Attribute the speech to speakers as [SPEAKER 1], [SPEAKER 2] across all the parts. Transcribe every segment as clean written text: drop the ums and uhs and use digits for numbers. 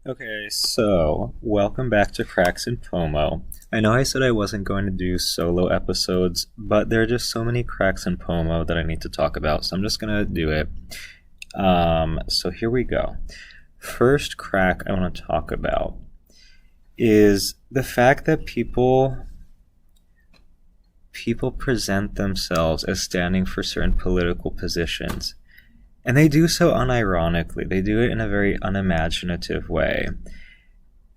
[SPEAKER 1] Okay, so welcome back to Cracks and Pomo. I know I said I wasn't going to do solo episodes, but there are just so many cracks and Pomo that I need to talk about, so I'm just gonna do it. So here we go. First crack I want to talk about is the fact that people present themselves as standing for certain political positions. And they do so unironically. They do it in a very unimaginative way.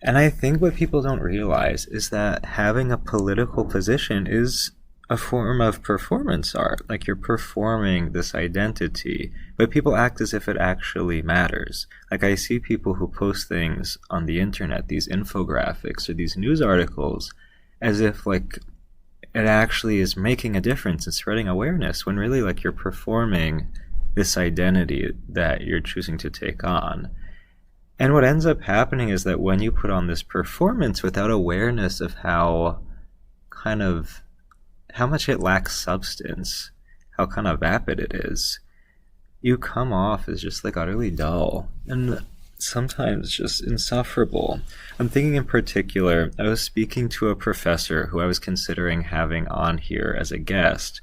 [SPEAKER 1] And I think what people don't realize is that having a political position is a form of performance art. Like, you're performing this identity, but people act as if it actually matters. Like, I see people who post things on the internet, these infographics or these news articles, as if like it actually is making a difference and spreading awareness, when really, like, you're performing this identity that you're choosing to take on. And what ends up happening is that when you put on this performance without awareness of how much it lacks substance, how kind of vapid it is, you come off as just like utterly dull and sometimes just insufferable. I'm thinking in particular, I was speaking to a professor who I was considering having on here as a guest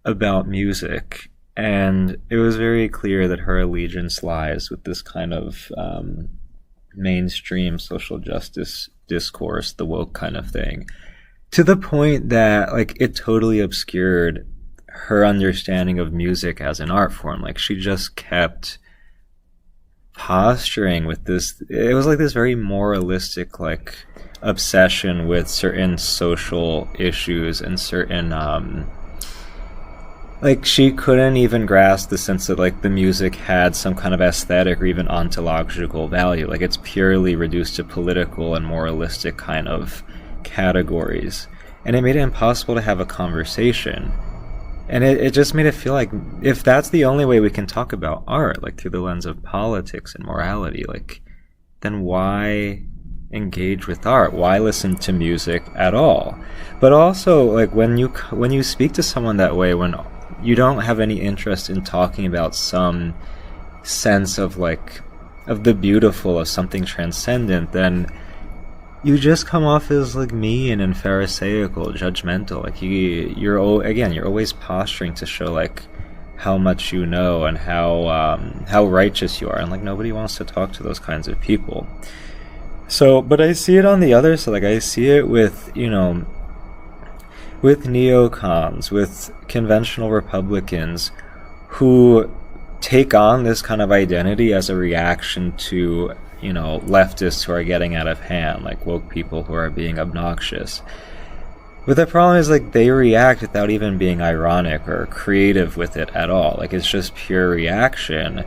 [SPEAKER 1] about music. And it was very clear that her allegiance lies with this kind of mainstream social justice discourse, the woke kind of thing, to the point that like it totally obscured her understanding of music as an art form. Like, she just kept posturing with this. It was like this very moralistic like obsession with certain social issues and certain like, she couldn't even grasp the sense that, like, the music had some kind of aesthetic or even ontological value. Like, it's purely reduced to political and moralistic kind of categories. And it made it impossible to have a conversation. And it just made it feel like, if that's the only way we can talk about art, like, through the lens of politics and morality, like, then why engage with art? Why listen to music at all? But also, like, when you speak to someone that way, when you don't have any interest in talking about some sense of like of the beautiful, of something transcendent, then you just come off as like mean and pharisaical, judgmental. Like, you're always posturing to show like how much you know and how righteous you are, and like nobody wants to talk to those kinds of people. So, but I see it on the other side. Like, I see it with, with neocons, with conventional Republicans who take on this kind of identity as a reaction to, leftists who are getting out of hand, like woke people who are being obnoxious. But the problem is, like, they react without even being ironic or creative with it at all. Like, it's just pure reaction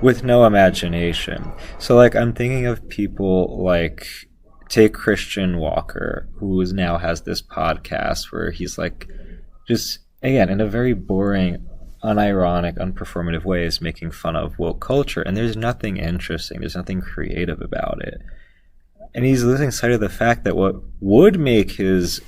[SPEAKER 1] with no imagination. So, like, I'm thinking of people like, take Christian Walker, who now has this podcast where he's like, just, again, in a very boring, unironic, unperformative way, is making fun of woke culture. And there's nothing interesting, there's nothing creative about it. And he's losing sight of the fact that what would make his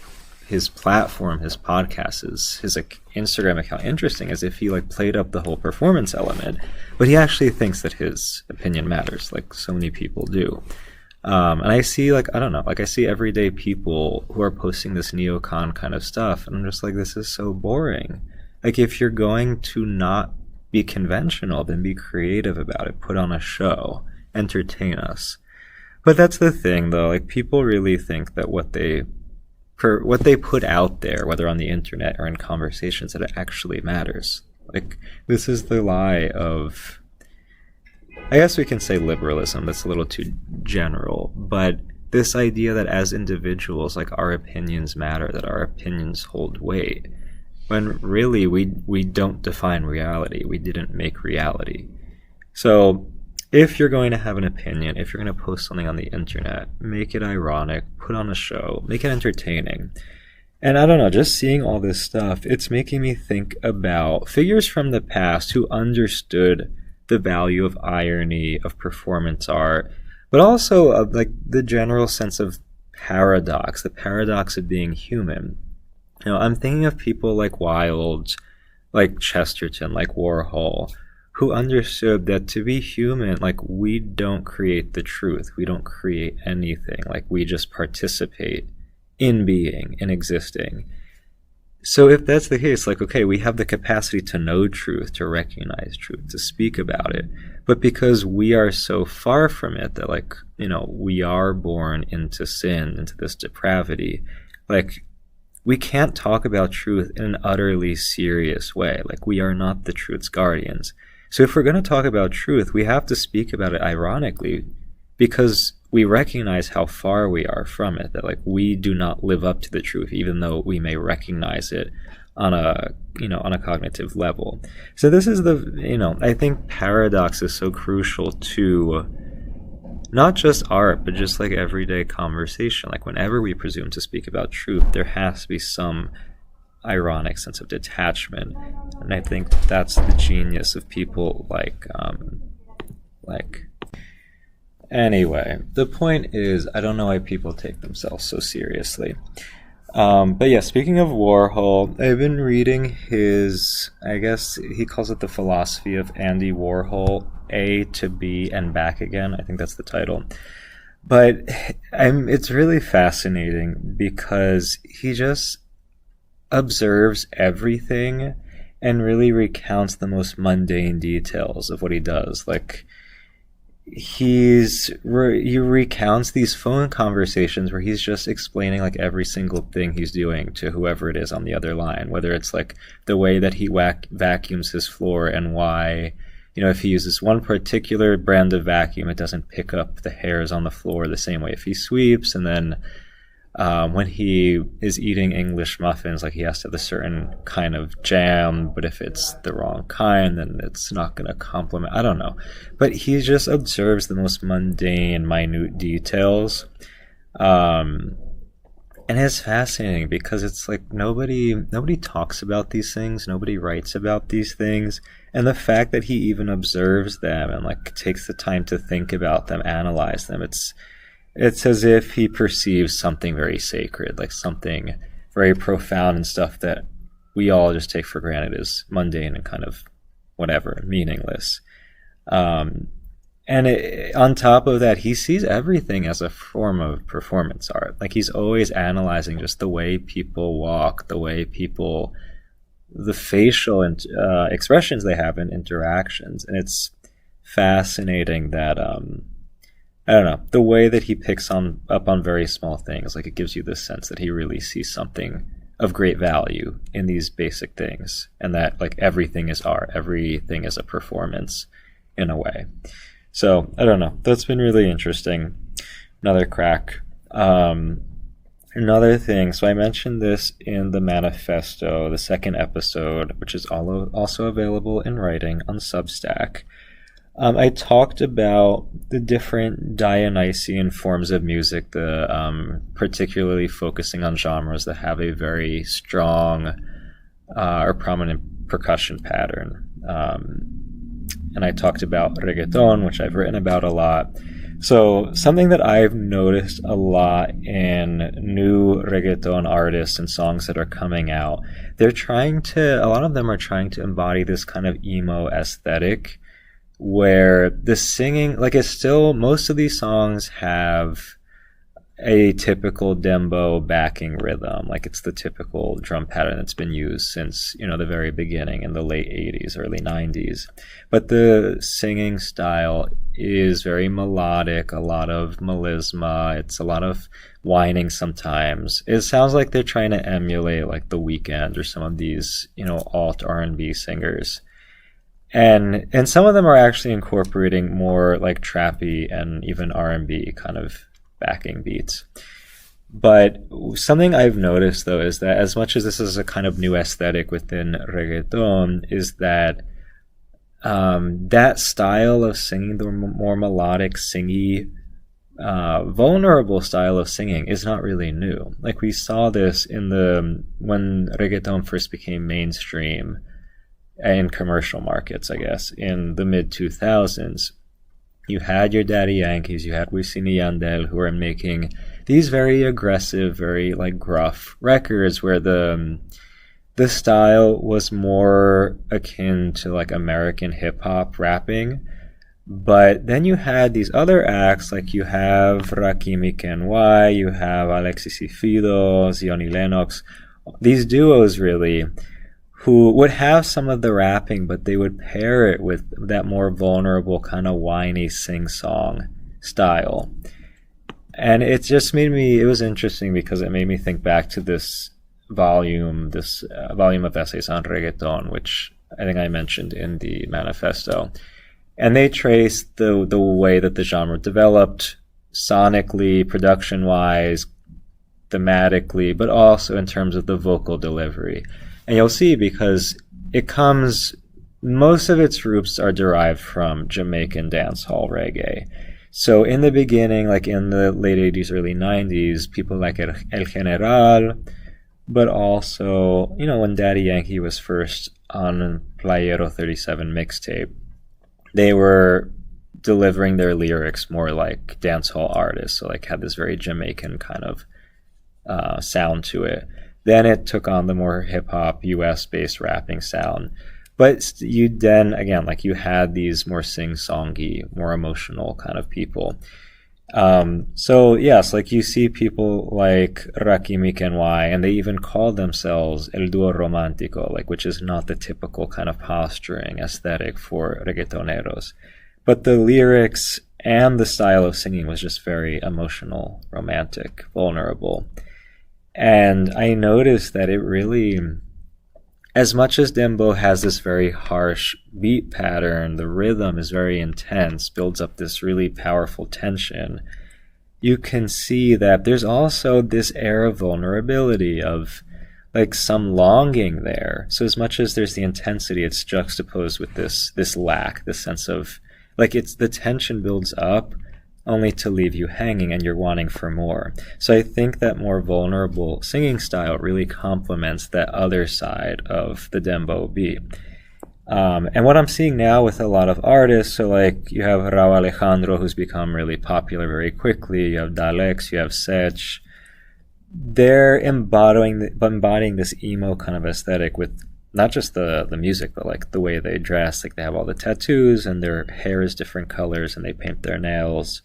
[SPEAKER 1] platform, his podcast, his like Instagram account interesting is if he like played up the whole performance element. But he actually thinks that his opinion matters, like so many people do. And I see, like, I don't know, like, I see everyday people who are posting this neocon kind of stuff, and I'm just like, this is so boring. Like, if you're going to not be conventional, then be creative about it, put on a show, entertain us. But that's the thing, though, like, people really think that what they put out there, whether on the internet or in conversations, that it actually matters. Like, this is the lie of, I guess we can say liberalism. That's a little too general, but this idea that as individuals, like, our opinions matter, that our opinions hold weight, when really we don't define reality. We didn't make reality. So if you're going to have an opinion, if you're going to post something on the internet, make it ironic, put on a show, make it entertaining. And I don't know, just seeing all this stuff, it's making me think about figures from the past who understood the value of irony, of performance art, but also of like the general sense of paradox, the paradox of being human. I'm thinking of people like Wilde, like Chesterton, like Warhol, who understood that to be human, like, we don't create the truth. We don't create anything. Like, we just participate in being, in existing. So if that's the case, like, okay, we have the capacity to know truth, to recognize truth, to speak about it. But because we are so far from it that, like, you know, we are born into sin, into this depravity, like, we can't talk about truth in an utterly serious way. Like, we are not the truth's guardians. So if we're going to talk about truth, we have to speak about it ironically, because we recognize how far we are from it, that, like, we do not live up to the truth, even though we may recognize it on a, you know, on a cognitive level. So this is the, you know, I think paradox is so crucial to not just art, but just like everyday conversation. Like, whenever we presume to speak about truth, there has to be some ironic sense of detachment. And I think that's the genius of people like anyway, the point is, I don't know why people take themselves so seriously. But yeah, speaking of Warhol, I've been reading his, I guess he calls it The Philosophy of Andy Warhol, A to B and Back Again. I think that's the title. But it's really fascinating because he just observes everything and really recounts the most mundane details of what he does. Like, he recounts these phone conversations where he's just explaining, like, every single thing he's doing to whoever it is on the other line, whether it's like the way that he vacuums his floor and why, you know, if he uses one particular brand of vacuum, it doesn't pick up the hairs on the floor the same way if he sweeps. And then when he is eating English muffins, like, he has to have a certain kind of jam, but if it's the wrong kind, then it's not going to complement. I don't know. But he just observes the most mundane, minute details. And it's fascinating because it's like nobody talks about these things. Nobody writes about these things. And the fact that he even observes them and, like, takes the time to think about them, analyze them, it's as if he perceives something very sacred, like something very profound and stuff that we all just take for granted as mundane and kind of whatever, meaningless. On top of that, he sees everything as a form of performance art. Like, he's always analyzing just the way people walk, the facial expressions they have in interactions. And it's fascinating that, I don't know, the way that he picks up on very small things, like, it gives you this sense that he really sees something of great value in these basic things, and that, like, everything is art, everything is a performance in a way. So, I don't know, that's been really interesting. Another crack. Another thing, so I mentioned this in the manifesto, the second episode, which is also available in writing on Substack. I talked about the different Dionysian forms of music, particularly focusing on genres that have a very strong or prominent percussion pattern. And I talked about reggaeton, which I've written about a lot. So something that I've noticed a lot in new reggaeton artists and songs that are coming out, a lot of them are trying to embody this kind of emo aesthetic, where the singing, like, it's still, most of these songs have a typical dembo backing rhythm. Like, it's the typical drum pattern that's been used since, you know, the very beginning in the late 80s, early 90s. But the singing style is very melodic, a lot of melisma, it's a lot of whining sometimes. It sounds like they're trying to emulate, like, The Weeknd or some of these, you know, alt R&B singers. And some of them are actually incorporating more, like, trappy and even R&B kind of backing beats. But something I've noticed, though, is that as much as this is a kind of new aesthetic within reggaeton, is that that style of singing, the more melodic, singy, vulnerable style of singing, is not really new. Like, we saw this when reggaeton first became mainstream in commercial markets, I guess, in the mid-2000s. You had your Daddy Yankees, you had Wisin y Yandel, who are making these very aggressive, very, like, gruff records where the the style was more akin to like American hip-hop rapping. But then you had these other acts, like you have Rakimi Kenway, you have Alexis y Fido, Zioni Lennox, these duos really, who would have some of the rapping, but they would pair it with that more vulnerable kind of whiny sing-song style. And it just made me, it was interesting because it made me think back to this volume of essays on reggaeton, which I think I mentioned in the manifesto. And they traced the way that the genre developed sonically, production-wise, thematically, but also in terms of the vocal delivery. And you'll see, because most of its roots are derived from Jamaican dancehall reggae. So in the beginning, like in the late 80s, early 90s, people like El General, but also, when Daddy Yankee was first on Playero 37 mixtape, they were delivering their lyrics more like dancehall artists, so like had this very Jamaican kind of sound to it. Then it took on the more hip-hop, US-based rapping sound. But you then, again, like you had these more sing-songy, more emotional kind of people. So yes, like you see people like Rakimi Kenway, and they even call themselves El Dúo Romántico, like, which is not the typical kind of posturing aesthetic for reggaetoneros. But the lyrics and the style of singing was just very emotional, romantic, vulnerable. And I noticed that it really, as much as Dembow has this very harsh beat pattern, the rhythm is very intense, builds up this really powerful tension, you can see that there's also this air of vulnerability, of like some longing there. So as much as there's the intensity, it's juxtaposed with this lack, this sense of, like, it's the tension builds up only to leave you hanging and you're wanting for more. So I think that more vulnerable singing style really complements that other side of the Dembow beat. And what I'm seeing now with a lot of artists, so like you have Rauw Alejandro, who's become really popular very quickly, you have Dalex, you have Sech, they're embodying this emo kind of aesthetic with not just the music, but like the way they dress. Like they have all the tattoos and their hair is different colors and they paint their nails.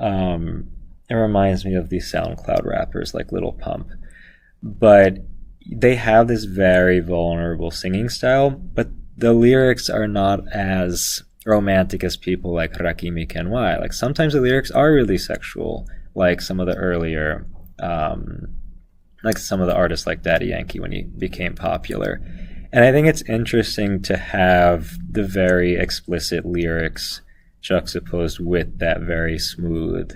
[SPEAKER 1] It reminds me of these SoundCloud rappers like Lil Pump. But they have this very vulnerable singing style, but the lyrics are not as romantic as people like Rakimi Kenway. Like sometimes the lyrics are really sexual, like some of the earlier, like some of the artists like Daddy Yankee when he became popular. And I think it's interesting to have the very explicit lyrics juxtaposed with that very smooth,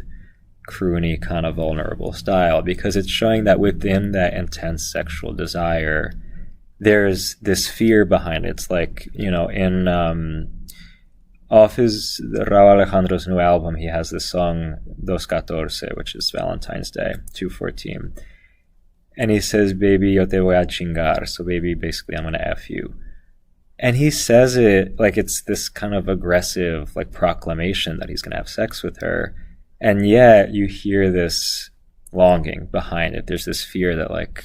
[SPEAKER 1] croony, kind of vulnerable style, because it's showing that within that intense sexual desire, there's this fear behind it. It's like, in off his Rauw Alejandro's new album, he has this song 214, which is Valentine's Day, 214. And he says, baby, yo te voy a chingar. So baby, basically, I'm going to F you. And he says it like it's this kind of aggressive, like, proclamation that he's going to have sex with her. And yet you hear this longing behind it. There's this fear that, like,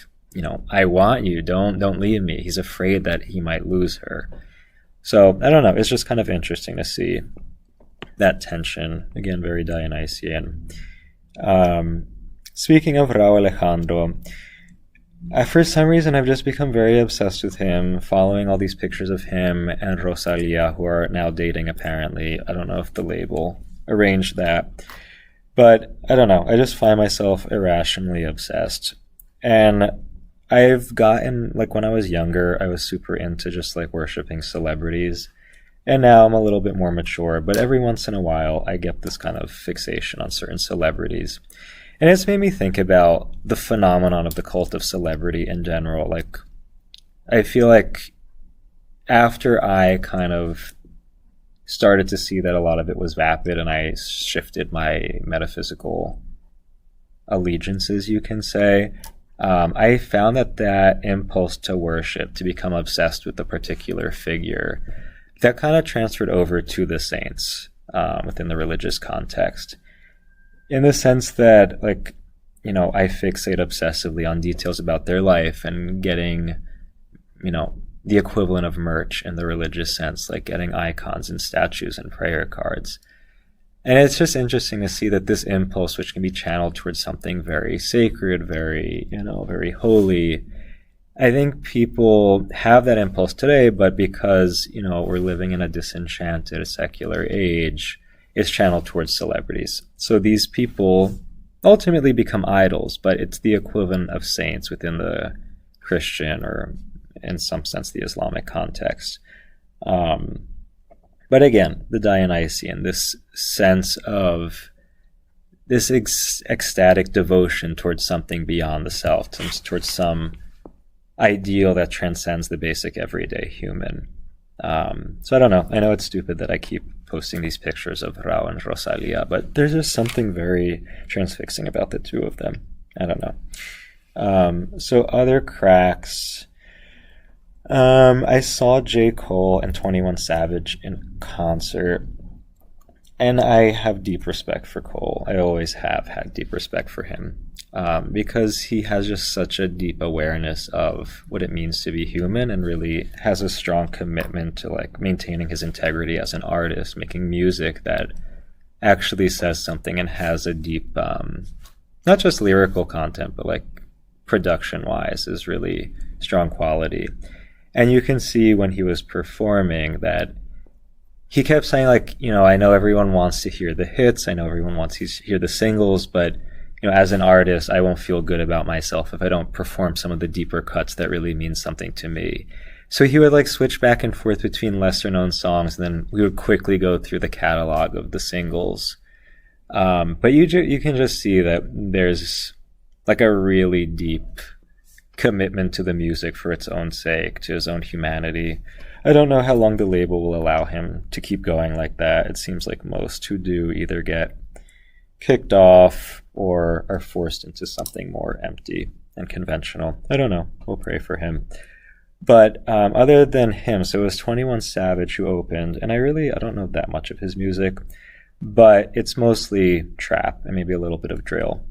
[SPEAKER 1] I want you. Don't leave me. He's afraid that he might lose her. So I don't know. It's just kind of interesting to see that tension. Again, very Dionysian. Speaking of Rauw Alejandro, for some reason I've just become very obsessed with him, following all these pictures of him and Rosalia, who are now dating apparently. I don't know if the label arranged that. But I don't know. I just find myself irrationally obsessed. And I've gotten, like, when I was younger, I was super into just like worshiping celebrities. And now I'm a little bit more mature, but every once in a while I get this kind of fixation on certain celebrities. And it's made me think about the phenomenon of the cult of celebrity in general. Like, I feel like after I kind of started to see that a lot of it was vapid and I shifted my metaphysical allegiances, you can say, I found that impulse to worship, to become obsessed with a particular figure, that kind of transferred over to the saints within the religious context. In the sense that, like, I fixate obsessively on details about their life and getting the equivalent of merch in the religious sense, like getting icons and statues and prayer cards. And it's just interesting to see that this impulse, which can be channeled towards something very sacred, very, very holy, I think people have that impulse today, but because, we're living in a disenchanted secular age, it's channeled towards celebrities. So these people ultimately become idols, but it's the equivalent of saints within the Christian, or in some sense the Islamic context. But again, the Dionysian, this sense of this ecstatic devotion towards something beyond the self, towards some ideal that transcends the basic everyday human. So I don't know. I know it's stupid that I keep posting these pictures of Rao and Rosalia, but there's just something very transfixing about the two of them. I don't know. So other cracks. I saw J. Cole and 21 Savage in concert, and I have deep respect for Cole. I always have had deep respect for him, because he has just such a deep awareness of what it means to be human, and really has a strong commitment to like maintaining his integrity as an artist, making music that actually says something and has a deep, not just lyrical content, but like production-wise is really strong quality. And you can see when he was performing that he kept saying, like, I know everyone wants to hear the hits, I know everyone wants to hear the singles, but as an artist, I won't feel good about myself if I don't perform some of the deeper cuts that really mean something to me. So he would like switch back and forth between lesser known songs, and then we would quickly go through the catalog of the singles. But you can just see that there's like a really deep commitment to the music for its own sake, to his own humanity. I don't know how long the label will allow him to keep going like that. It seems like most who do either get kicked off or are forced into something more empty and conventional. I don't know. We'll pray for him. But other than him, so it was 21 Savage who opened, and I don't know that much of his music, but it's mostly trap and maybe a little bit of drill.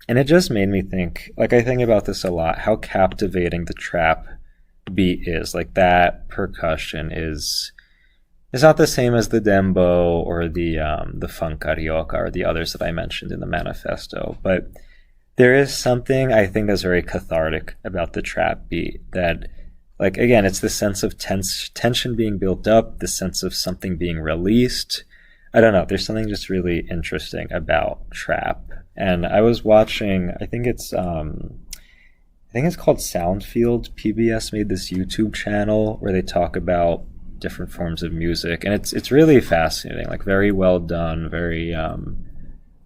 [SPEAKER 1] And it just made me think, like I think about this a lot, how captivating the trap beat is. Like that percussion is not the same as the dembow or the funk carioca or the others that I mentioned in the manifesto. But there is something I think that's very cathartic about the trap beat that, like, again, it's the sense of tension being built up, the sense of something being released. I don't know. There's something just really interesting about trap. And I was watching, I think it's called Soundfield. PBS made this YouTube channel where they talk about different forms of music, and it's really fascinating, like very well done, very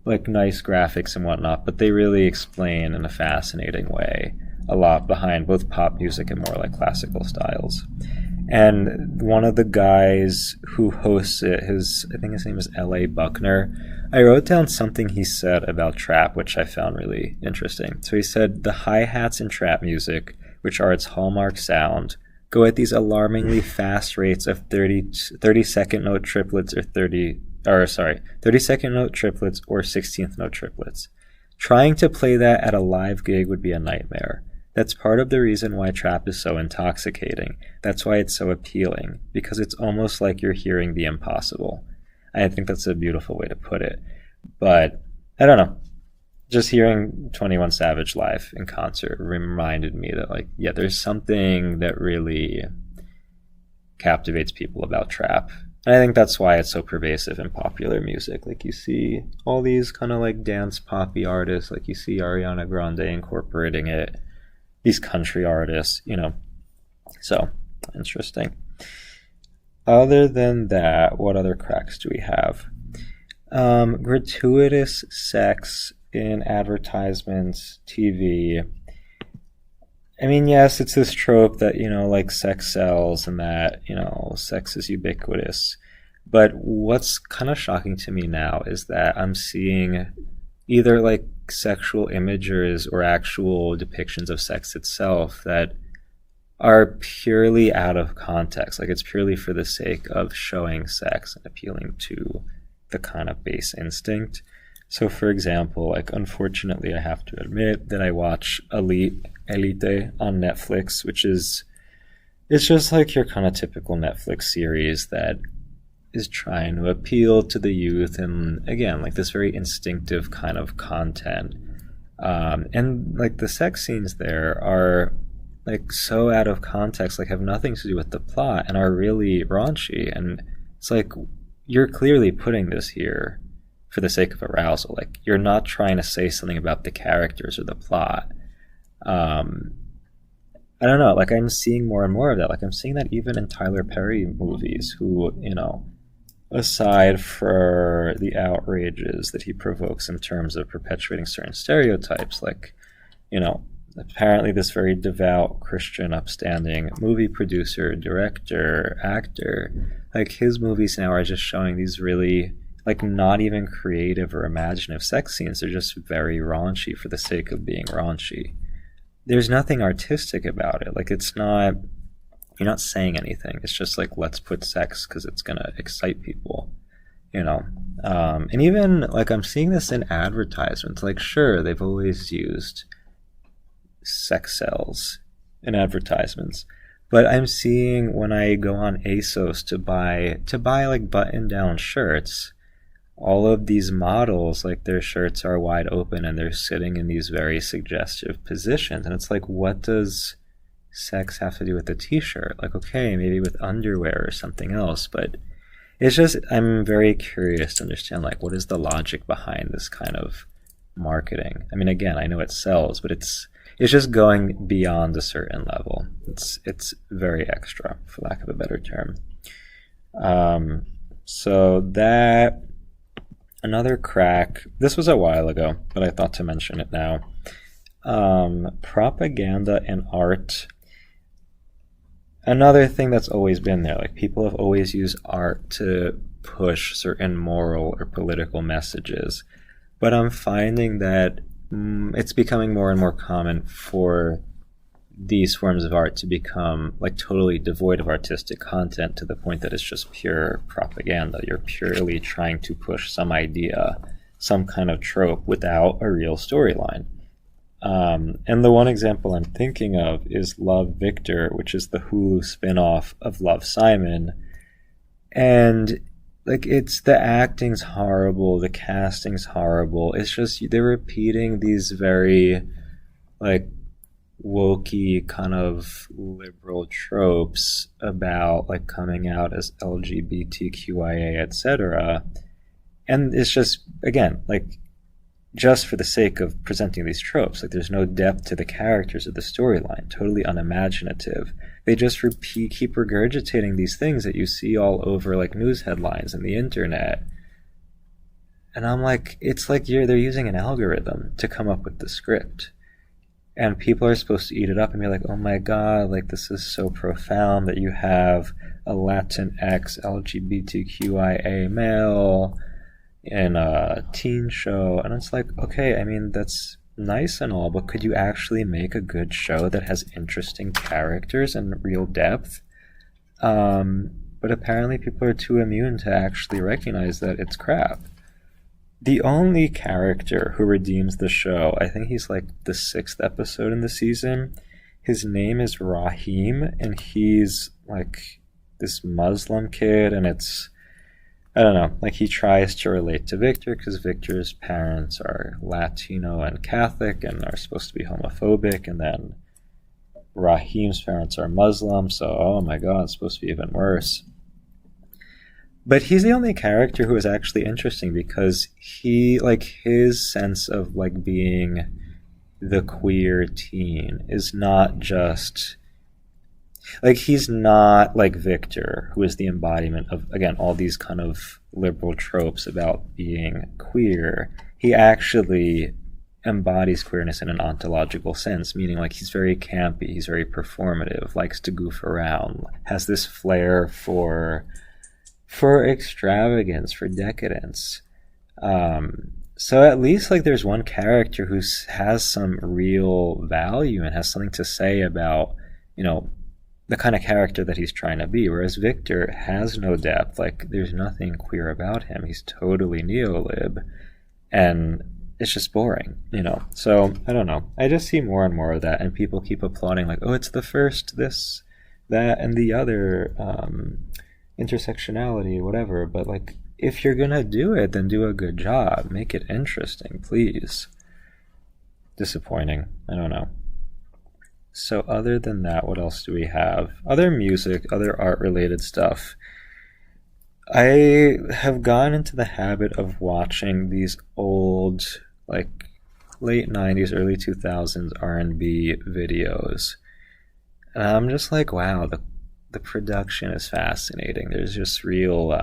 [SPEAKER 1] like nice graphics and whatnot, but they really explain in a fascinating way a lot behind both pop music and more like classical styles. And one of the guys who hosts it, I think his name is L.A. Buckner, I wrote down something he said about trap, which I found really interesting. So he said, the hi-hats in trap music, which are its hallmark sound, go at these alarmingly fast rates of 30-second note triplets or 30-second note triplets or 16th note triplets. Trying to play that at a live gig would be a nightmare. That's part of the reason why trap is so intoxicating. That's why it's so appealing, because it's almost like you're hearing the impossible. I think that's a beautiful way to put it. But I don't know. Just hearing 21 Savage live in concert reminded me that, like, yeah, there's something that really captivates people about trap. And I think that's why it's so pervasive in popular music. Like, you see all these kind of like dance poppy artists, like you see Ariana Grande incorporating it, these country artists, So, interesting. Other than that, what other cracks do we have? Gratuitous sex in advertisements, TV. I mean, yes, it's this trope that, like sex sells and that, sex is ubiquitous. But what's kind of shocking to me now is that I'm seeing either like sexual images or actual depictions of sex itself that are purely out of context. Like, it's purely for the sake of showing sex and appealing to the kind of base instinct. So, for example, like, unfortunately, I have to admit that I watch Elite on Netflix, which is it's just like your kind of typical Netflix series that is trying to appeal to the youth, and again, like this very instinctive kind of content. And like the sex scenes there are like so out of context, like have nothing to do with the plot, and are really raunchy. And it's like you're clearly putting this here for the sake of arousal. Like you're not trying to say something about the characters or the plot. Um, I don't know. Like I'm seeing more and more of that. Like I'm seeing that even in Tyler Perry movies, who aside for the outrages that he provokes in terms of perpetuating certain stereotypes, like you know, apparently this very devout Christian, upstanding movie producer, director, actor, like his movies now are just showing these really like not even creative or imaginative sex scenes. They're just very raunchy for the sake of being raunchy. There's nothing artistic about it. Like it's not, you're not saying anything. It's just like, let's put sex because it's going to excite people, you know? And even like I'm seeing this in advertisements. Like, sure, they've always used sex sells in advertisements, but I'm seeing when I go on ASOS to buy like button down shirts, all of these models, like their shirts are wide open and they're sitting in these very suggestive positions, and it's like, what does sex have to do with the t-shirt? Like, okay, maybe with underwear or something else, but it's just, I'm very curious to understand like what is the logic behind this kind of marketing. I mean, again, I know it sells, but it's just going beyond a certain level. It's very extra, for lack of a better term. So that, another crack, this was a while ago, but I thought to mention it now. Propaganda and art. Another thing that's always been there, like people have always used art to push certain moral or political messages, but I'm finding that it's becoming more and more common for these forms of art to become like totally devoid of artistic content, to the point that it's just pure propaganda. You're purely trying to push some idea, some kind of trope without a real storyline. And the one example I'm thinking of is Love, Victor, which is the Hulu spin-off of Love, Simon. And like, it's, the acting's horrible, the casting's horrible. It's just they're repeating these very like wokey kind of liberal tropes about like coming out as LGBTQIA, etc. And it's just, again, like just for the sake of presenting these tropes. Like there's no depth to the characters of the storyline, totally unimaginative. They just keep regurgitating these things that you see all over like news headlines and the internet. And I'm like, it's like they're using an algorithm to come up with the script. And people are supposed to eat it up and be like, oh my god, like this is so profound that you have a Latinx LGBTQIA male in a teen show. And it's like, okay, I mean, that's nice and all, but could you actually make a good show that has interesting characters and real depth? But apparently people are too immune to actually recognize that it's crap. The only character who redeems the show, I think he's like the 6th episode in the season. His name is Rahim, and he's like this Muslim kid, and it's, I don't know, like he tries to relate to Victor because Victor's parents are Latino and Catholic and are supposed to be homophobic, and then Rahim's parents are Muslim, so oh my god, it's supposed to be even worse. But he's the only character who is actually interesting because he, like, his sense of like being the queer teen is not just like, he's not like Victor, who is the embodiment of, again, all these kind of liberal tropes about being queer. He actually embodies queerness in an ontological sense, meaning like he's very campy, he's very performative, likes to goof around, has this flair for extravagance, for decadence. So at least like there's one character who has some real value and has something to say about, the kind of character that he's trying to be, whereas Victor has no depth. Like there's nothing queer about him. He's totally neolib, and it's just boring, So I don't know. I just see more and more of that, and people keep applauding like, oh, it's the first this that and the other, intersectionality, whatever. But like, if you're gonna do it, then do a good job. Make it interesting, please. Disappointing. I don't know. So other than that, what else do we have? Other music, other art related stuff. I have gone into the habit of watching these old, like late 90s, early 2000s R&B videos. And I'm just like, wow, the production is fascinating. There's just real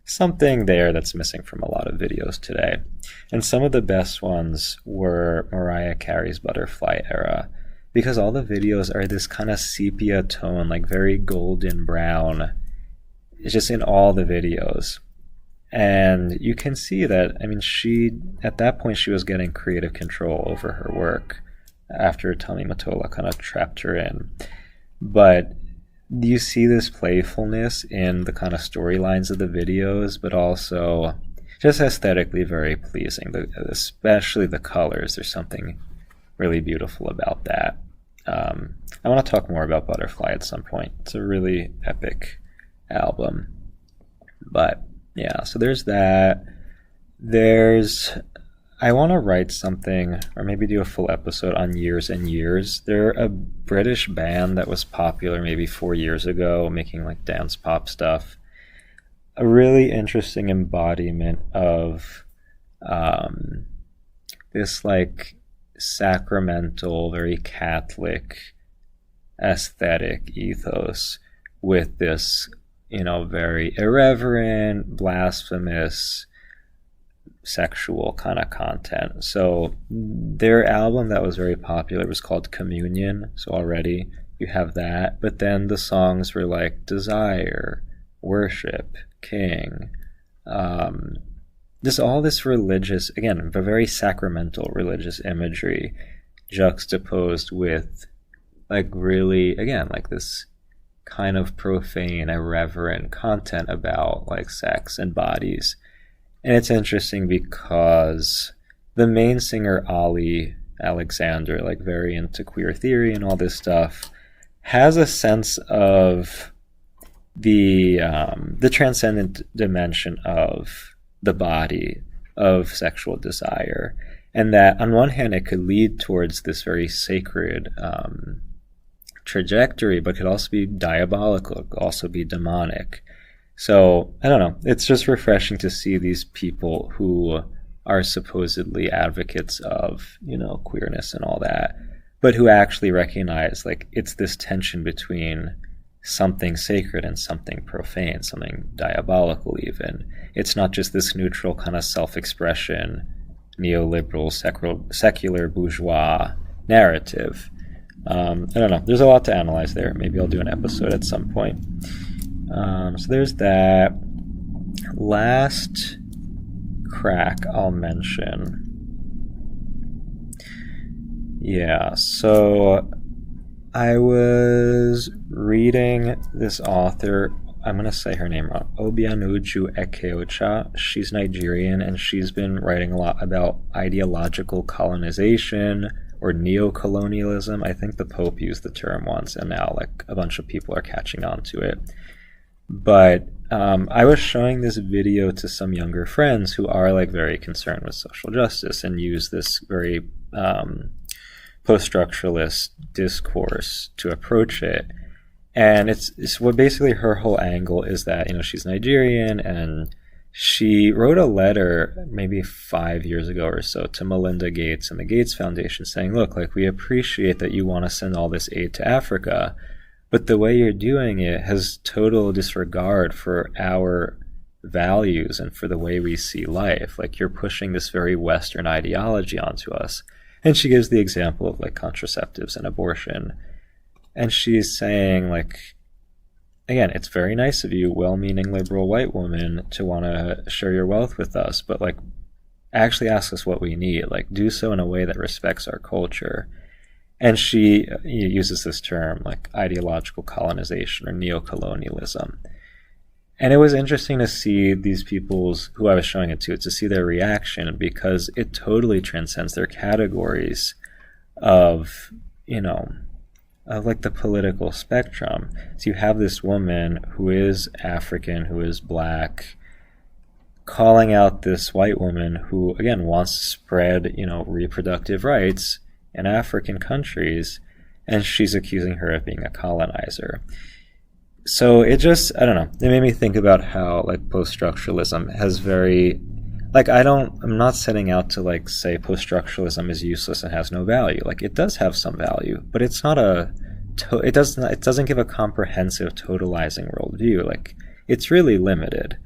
[SPEAKER 1] something there that's missing from a lot of videos today. And some of the best ones were Mariah Carey's Butterfly era, because all the videos are this kind of sepia tone, like very golden brown. It's just in all the videos. And you can see that, I mean, at that point, she was getting creative control over her work after Tommy Mottola kind of trapped her in. But you see this playfulness in the kind of storylines of the videos, but also just aesthetically very pleasing, especially the colors. There's something really beautiful about that. I want to talk more about Butterfly at some point. It's a really epic album. But yeah, so there's that. I want to write something, or maybe do a full episode on Years and Years. They're a British band that was popular maybe 4 years ago, making like dance pop stuff. A really interesting embodiment of this like sacramental, very Catholic aesthetic ethos with this, very irreverent, blasphemous, sexual kind of content. So their album that was very popular was called Communion. So already you have that. But then the songs were like Desire, Worship, King, just all this religious, again, a very sacramental religious imagery juxtaposed with like really, again, like this kind of profane, irreverent content about like sex and bodies. And it's interesting because the main singer, Alexander, like very into queer theory and all this stuff, has a sense of the transcendent dimension of the body, of sexual desire. And that on one hand, it could lead towards this very sacred trajectory, but could also be diabolical, it could also be demonic. So, I don't know, it's just refreshing to see these people who are supposedly advocates of, queerness and all that, but who actually recognize, like, it's this tension between something sacred and something profane, something diabolical even. It's not just this neutral kind of self-expression, neoliberal, secular bourgeois narrative. I don't know, there's a lot to analyze there. Maybe I'll do an episode at some point. So there's that. Last crack I'll mention. Yeah, so I was reading this author, I'm going to say her name wrong, Obianuju Ekeocha. She's Nigerian, and she's been writing a lot about ideological colonization or neo-colonialism. I think the Pope used the term once, and now like a bunch of people are catching on to it. But I was showing this video to some younger friends who are like very concerned with social justice and use this very post-structuralist discourse to approach it. And it's what basically her whole angle is that, she's Nigerian, and she wrote a letter maybe 5 years ago or so to Melinda Gates and the Gates Foundation saying, look, like, we appreciate that you want to send all this aid to Africa, but the way you're doing it has total disregard for our values and for the way we see life. Like, you're pushing this very Western ideology onto us. And she gives the example of like contraceptives and abortion. And she's saying, like, again, it's very nice of you, well-meaning liberal white woman, to want to share your wealth with us, but like, actually ask us what we need. Like, do so in a way that respects our culture. And she uses this term, like ideological colonization or neo-colonialism. And it was interesting to see these people's, who I was showing it to see their reaction, because it totally transcends their categories of, of like the political spectrum. So you have this woman who is African, who is black, calling out this white woman who, again, wants to spread, reproductive rights in African countries, and she's accusing her of being a colonizer. So it just, I don't know, it made me think about how like post-structuralism has very, like I'm not setting out to like say post-structuralism is useless and has no value. Like it does have some value, but it's not it doesn't give a comprehensive totalizing worldview. Like it's really limited,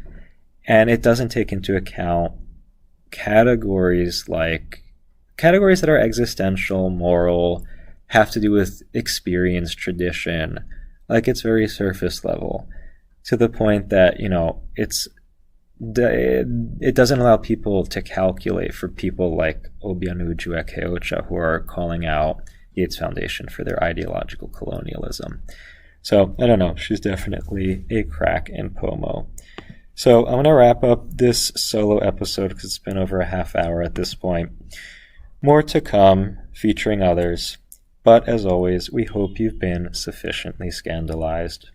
[SPEAKER 1] and it doesn't take into account categories that are existential, moral, have to do with experience, tradition. Like it's very surface level, to the point that it doesn't allow people to calculate for people like Obianuju Ekeocha, who are calling out Yates Foundation for their ideological colonialism. So I don't know, she's definitely a crack in Pomo. So I'm going to wrap up this solo episode because it's been over a half hour at this point. More to come, featuring others. But as always, we hope you've been sufficiently scandalized.